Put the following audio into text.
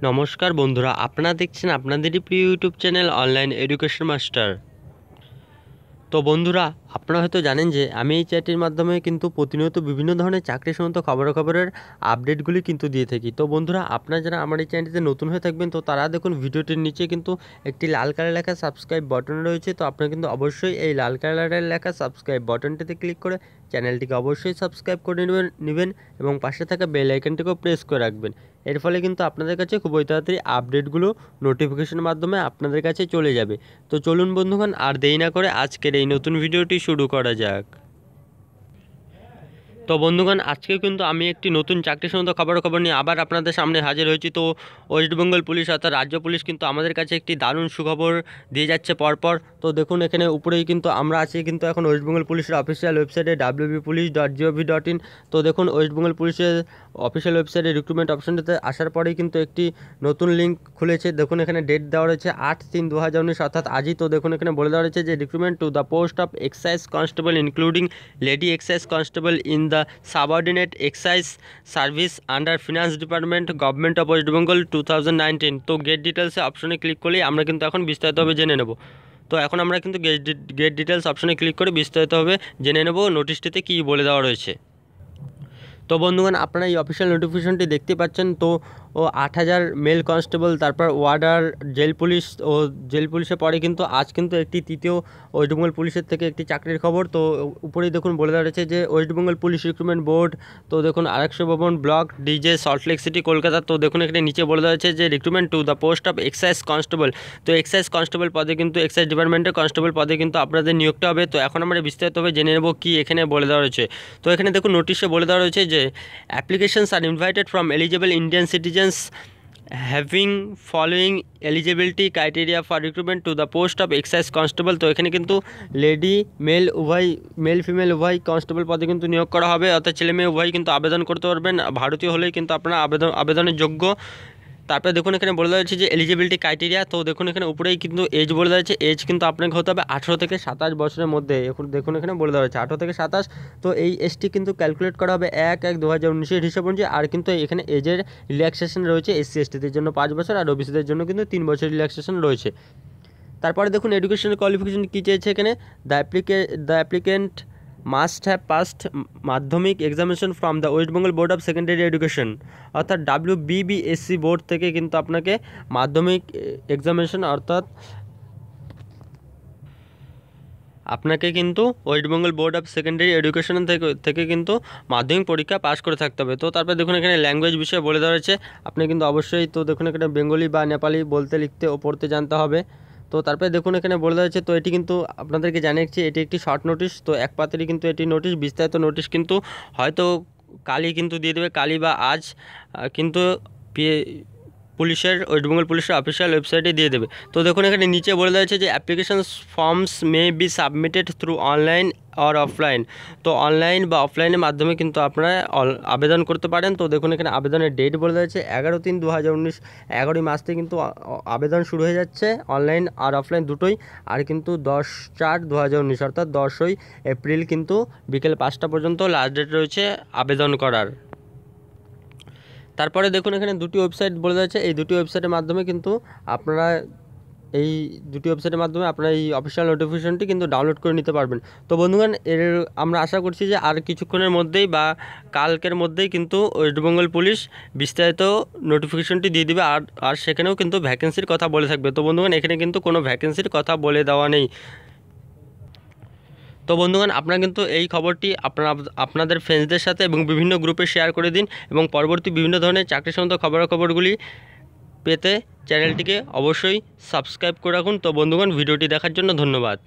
নমস্কার বন্ধুরা, আপনারা দেখছেন আপনাদেরই প্রিয় YouTube channel online education master. তো বন্ধুরা, আপনারা হয়তো জানেন যে আমি এই চ্যাটের মাধ্যমে কিন্তু প্রতিনিয়ত বিভিন্ন ধরনের চাকরি সংক্রান্ত খবরাখবরের আপডেটগুলি কিন্তু দিয়ে থাকি। তো বন্ধুরা, আপনারা যারা আমার এই চ্যানেলটিতে নতুন হয়ে থাকবেন, তো তারা দেখুন ভিডিওটির নিচে কিন্তু একটি লাল কালার লেখা সাবস্ক্রাইব বাটন রয়েছে। তো আপনারা কিন্তু অবশ্যই এই লাল কালারের লেখা সাবস্ক্রাইব বাটনটিতে ক্লিক করে চ্যানেলটিকে অবশ্যই সাবস্ক্রাইব করে নেবেন এবং পাশে থাকা বেল আইকনটিকেও প্রেস করে রাখবেন। এর ফলে কিন্তু আপনাদের কাছে খুবই তাড়াতাড়ি আপডেটগুলো নোটিফিকেশনের মাধ্যমে আপনাদের কাছে চলে যাবে। তো চলুন বন্ধুগণ, আর দেরি না করে আজকের এই নতুন ভিডিওটি শুরু করা যাক। তো বন্ধুগণ, আজকে কিন্তু আমি একটি নতুন চাকরি সংক্রান্ত খবর নিয়ে আবার আপনাদের সামনে হাজির হয়েছি। তো ওয়েস্ট বেঙ্গল পুলিশ অর্থাৎ রাজ্য পুলিশ কিন্তু আমাদের কাছে একটি দারুণ সুখবর দিয়ে যাচ্ছে পরপর। তো দেখুন এখানে উপরেই কিন্তু আমরা আছি কিন্তু এখন ওয়েস্ট বেঙ্গল পুলিশের অফিসিয়াল ওয়েবসাইটে wbpolice.gov.in। তো দেখুন ওয়েস্ট বেঙ্গল পুলিশের অফিসিয়াল ওয়েবসাইটে রিক্রুটমেন্ট অপশনটিতে আসার পরেই কিন্তু একটি নতুন লিঙ্ক খুলেছে। দেখুন এখানে ডেট দেওয়া রয়েছে 8/3/2019 অর্থাৎ আজই। তো দেখুন এখানে বলে দেওয়া রয়েছে যে recruitment to the post of excise constable including lady excise constable in the subordinate excise service under finance department government of West Bengal 2019। তো গেট ডিটেলসে অপশনে ক্লিক করলেই আমরা কিন্তু এখন বিস্তারিতভাবে জেনে নেব। তো এখন আমরা কিন্তু গেট ডিটেলস অপশনে ক্লিক করে বিস্তারিতভাবে জেনে নেব নোটিশটিতে কী বলে দেওয়া রয়েছে। তো বন্ধুগণ, আপনারা এই অফিসিয়াল নোটিফিকেশনটি দেখতে পাচ্ছেন। তো 8,000 মেল কনস্টেবল, তারপর ওয়ার্ডার, জেল পুলিশ ও জেল পুলিশের পরে কিন্তু আজ কিন্তু একটি তৃতীয় ওয়েস্ট বেঙ্গল পুলিশের থেকে একটি চাকরির খবর। তো উপরেই দেখুন বলে দেওয়া রয়েছে যে West Bengal police recruitment board. তো দেখুন 800 ভবন block DJ Salt Lake city Kolkata. তো দেখুন এখানে নিচে বলে দেওয়া হয়েছে যে recruitment to the post of excise constable. তো এক্সাইজ কনস্টেবল পদে কিন্তু এক্সাইজ ডিপার্টমেন্টের কনস্টেবল পদে কিন্তু আপনাদের নিয়োগটা হবে। তো এখন আমরা বিস্তারিতভাবে জেনে নেব কি এখানে বলে দেওয়া রয়েছে। তো এখানে দেখুন নোটিশে বলে দেওয়া রয়েছে যে applications are invited from eligible Indian citizens having following eligibility criteria for recruitment to the post of excise constable। তো এখানে কিন্তু লেডি মেল ফিমেল উভয় কনস্টেবল পদে কিন্তু নিয়োগ করা হবে, অর্থাৎ ছেলে মেয়ে উভয় কিন্তু আবেদন করতে পারবেন। ভারতীয় হলেই কিন্তু আপনারা আবেদনের যোগ্য। তারপরে দেখুন এখানে বলে দেওয়া হচ্ছে যে এলিজিবিলিটি ক্রাইটেরিয়া। তো দেখুন এখানে উপরেই কিন্তু এজ বলে দেওয়া হচ্ছে, এজ কিন্তু আপনাকে হতে হবে 18 থেকে 27 বছরের মধ্যে। এখন দেখুন এখানে বলে দেওয়া হচ্ছে 18 থেকে 27। তো এই এজটি কিন্তু ক্যালকুলেট করা হবে 1/1/2019 হিসাব অনুযায়ী। আর কিন্তু এখানে এজের রিল্যাক্সেশন রয়েছে SC STদের জন্য 5 বছর আর ওবিসিদের জন্য কিন্তু 3 বছর রিল্যাক্সেশন রয়েছে। তারপরে দেখুন এডুকেশনাল কোয়ালিফিকেশন কী চেয়েছে এখানে, the applicant must have passed Madhyamik examination from the West Bengal board of secondary education, অর্থাৎ WBBSC বোর্ড থেকে কিন্তু আপনাকে মাধ্যমিক এক্সামিনেশন অর্থাৎ আপনাকে কিন্তু West Bengal board of secondary education থেকে কিন্তু মাধ্যমিক পরীক্ষা পাস করে থাকতে হবে। তো তারপরে দেখুন এখানে ল্যাঙ্গুয়েজ বিষয়ে বলে দেওয়া হয়েছে, আপনি কিন্তু অবশ্যই তো দেখুন এখানে বেঙ্গলি বা নেপালি বলতে লিখতে ও পড়তে জানতে হবে। তো তারপরে দেখুন এখানে বলে দেওয়া হয়েছে, তো এটি কিন্তু আপনাদেরকে জানিয়েছি এটি একটি শর্ট নোটিশ। তো এক পাতেরই কিন্তু এটি নোটিশ, বিস্তারিত নোটিশ কিন্তু হয়তো কালই কিন্তু দিয়ে দেবে, কালই বা আজ কিন্তু পুলিশের ওয়েস্ট বেঙ্গল পুলিশের অফিসিয়াল ওয়েবসাইটে দিয়ে দেবে। তো দেখুন এখানে নিচে বলে দেওয়া হয়েছে যে application forms may be submitted through online or offline. তো অনলাইন বা অফলাইনের মাধ্যমে কিন্তু আপনারা আবেদন করতে পারেন। তো দেখুন এখানে আবেদনের ডেট বলে দেওয়া হয়েছে 11/3/2019, 11ই মাস থেকে কিন্তু আবেদন শুরু হয়ে যাচ্ছে, অনলাইন আর অফলাইন দুটোই। আর কিন্তু 10/4/2019 অর্থাৎ 10ই এপ্রিল কিন্তু বিকেল 5টা পর্যন্ত লাস্ট ডেট রয়েছে আবেদন করার। তারপরে দেখুন এখানে দুটি ওয়েবসাইট বলে দেওয়া হয়েছে, এই দুটি ওয়েবসাইটের মাধ্যমে কিন্তু আপনারা এই অফিসিয়াল নোটিফিকেশনটি কিন্তু ডাউনলোড করে নিতে পারবেন। তো বন্ধুগণ, আমরা আশা করছি যে আর কিছুক্ষণের মধ্যেই বা কালকের মধ্যেই কিন্তু ওয়েস্ট বেঙ্গল পুলিশ বিস্তারিত নোটিফিকেশনটি দিয়ে দেবে। আর সেখানেও কিন্তু ভ্যাকেন্সির কথা বলে থাকবে। তো বন্ধুগণ, এখানে কিন্তু কোনো ভ্যাকেন্সির কথা বলে দেওয়া নেই। তো বন্ধুগণ, আপনারা কিন্তু এই খবরটি আপনাদের ফ্রেন্ডসদের সাথে এবং বিভিন্ন গ্রুপে শেয়ার করে দিন এবং পরবর্তী বিভিন্ন ধরনের চাকরি সংক্রান্ত খবরাখবরগুলি পেতে চ্যানেলটিকে অবশ্যই সাবস্ক্রাইব করে রাখুন। তো বন্ধুগণ, ভিডিওটি দেখার জন্য ধন্যবাদ।